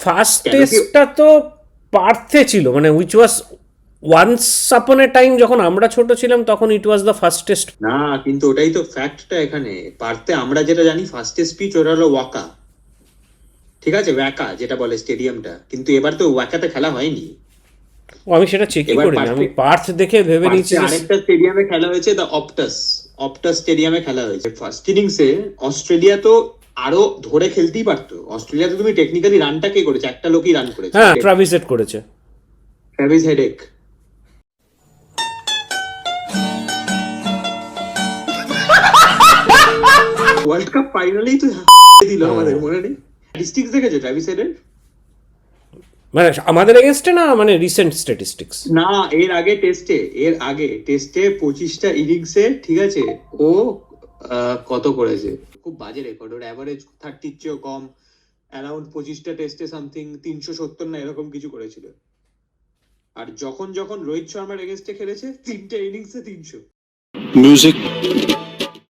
First কেন কি টেস্টটা তো পার্থে ছিল, মানে which was once upon A time, যখন আমরা ছোট ছিলাম তখন ইট ওয়াজ দ্য ফার্স্ট টেস্ট। না, কিন্তু ওটাই তো ফ্যাক্টটা এখানে। পারতে আমরা যেটা জানি ফার্স্টের স্পিচ ওটা হলো ওয়াকা, ঠিক আছে, ওয়াকা যেটা বলে স্টেডিয়ামটা, কিন্তু এবার তো ওয়াকাতে খেলা হয়নি। ও আমি সেটা চেকই এবার করিনি, পার্থে আমি পার্থ দেখে ভেবে নিয়েছি পার্থে যে আরেকটা স্টেডিয়ামে খেলা হয়েছে, দ্য অপটাস। অপটাস স্টেডিয়ামে খেলা হয়েছে। ফার্স্ট ইনিংসে অস্ট্রেলিয়া তো আরো ধরে খেলতেই পারতো। অস্ট্রেলিয়া তো তুমি টেকনিক্যালি রানটা কে করেছে? একটা লোকই রান করেছে, হ্যাঁ ট্রাভিস হেড করেছে। Travis headache. ওয়ার্ল্ড কাপ ফাইনালেই তো দিল আমাদের, মনে নেই? স্ট্যাটিস্টিক্স দেখেছো ট্রেভিস হেডের? মানে আমাদের এগেনস্টে না, মানে রিসেন্ট স্ট্যাটিস্টিক্স? না, এর আগে টেস্টে 25টা ইনিংসে, ঠিক আছে, ও কত করেছে? খুব বাজে রেকর্ড। ওর অ্যাভারেজ 30 চেয়েও কম, অ্যারাউন্ড 25টা টেস্টে সামথিং 370 না এরকম কিছু করেছিল। আর যখন যখন রোহিত শর্মার এগেনস্টে খেলেছে 3টে ইনিংসে 300। Music